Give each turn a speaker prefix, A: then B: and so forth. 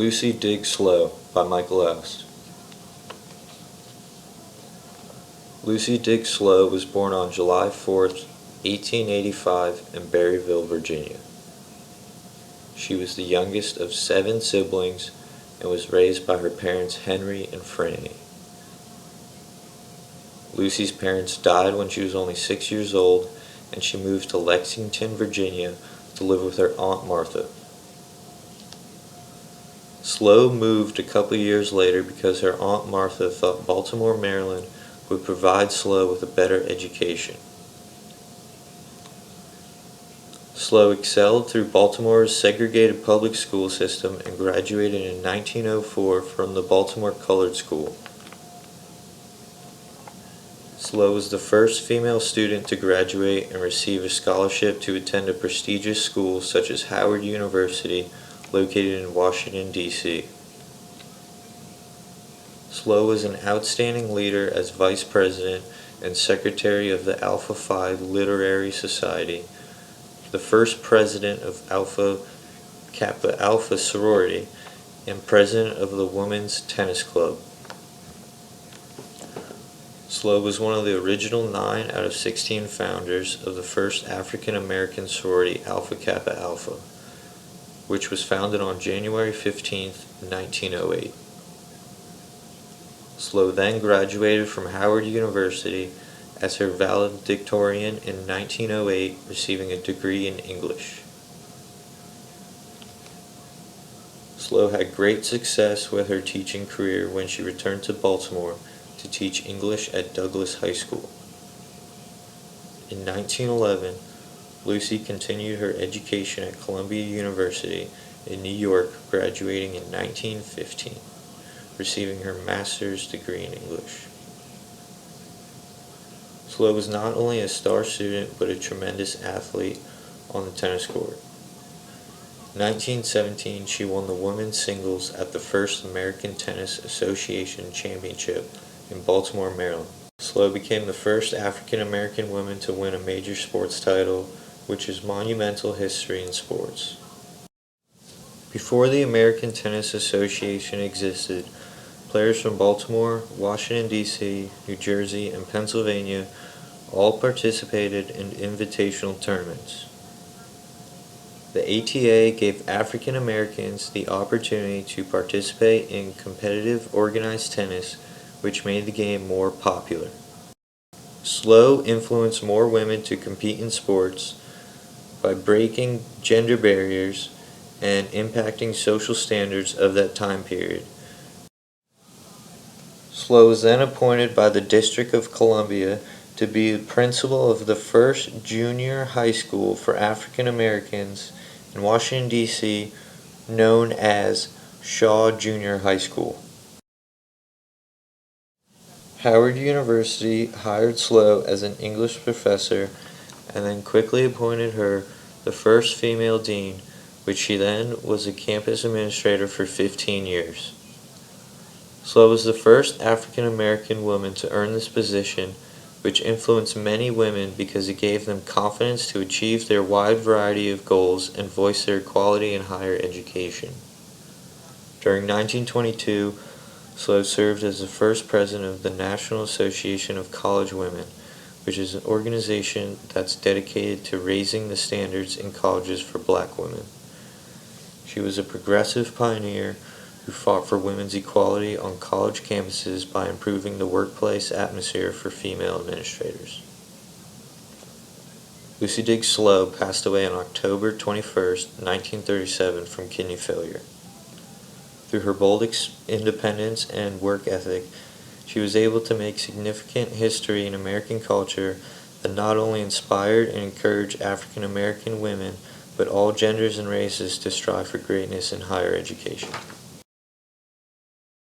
A: Lucy Diggs Slowe by Michael S. Lucy Diggs Slowe was born on July 4th, 1885 in Berryville, Virginia. She was the youngest of 7 siblings and was raised by her parents Henry and Franny. Lucy's parents died when she was only 6 years old, and she moved to Lexington, Virginia to live with her Aunt Martha. Slowe moved a couple years later because her Aunt Martha thought Baltimore, Maryland would provide Slowe with a better education. Slowe excelled through Baltimore's segregated public school system and graduated in 1904 from the Baltimore Colored School. Slowe was the first female student to graduate and receive a scholarship to attend a prestigious school such as Howard University, located in Washington, D.C. Slowe was an outstanding leader as vice president and secretary of the Alpha Phi Literary Society, the first president of Alpha Kappa Alpha sorority, and president of the Women's Tennis Club. Slowe was one of the original 9 out of 16 founders of the first African American sorority Alpha Kappa Alpha, which was founded on January 15, 1908. Slowe then graduated from Howard University as her valedictorian in 1908, receiving a degree in English. Slowe had great success with her teaching career when she returned to Baltimore to teach English at Douglas High School. In 1911, Lucy continued her education at Columbia University in New York, graduating in 1915, receiving her master's degree in English. Slowe was not only a star student but a tremendous athlete on the tennis court. In 1917, she won the women's singles at the first American Tennis Association Championship in Baltimore, Maryland. Slowe became the first African American woman to win a major sports title, which is monumental history in sports. Before the American Tennis Association existed, players from Baltimore, Washington, D.C., New Jersey, and Pennsylvania all participated in invitational tournaments. The ATA gave African Americans the opportunity to participate in competitive organized tennis, which made the game more popular. Slowe influenced more women to compete in sports by breaking gender barriers and impacting social standards of that time period. Slowe was then appointed by the District of Columbia to be the principal of the first junior high school for African Americans in Washington, D.C., known as Shaw Junior High School. Howard University hired Slowe as an English professor and then quickly appointed her the first female dean, which she then was a campus administrator for 15 years. Slowe was the first African American woman to earn this position, which influenced many women because it gave them confidence to achieve their wide variety of goals and voice their equality in higher education. During 1922, Slowe served as the first president of the National Association of College Women, which is an organization that's dedicated to raising the standards in colleges for black women. She was a progressive pioneer who fought for women's equality on college campuses by improving the workplace atmosphere for female administrators. Lucy Diggs Slowe passed away on October 21, 1937 from kidney failure. Through her bold independence and work ethic, she was able to make significant history in American culture that not only inspired and encouraged African American women, but all genders and races to strive for greatness in higher education.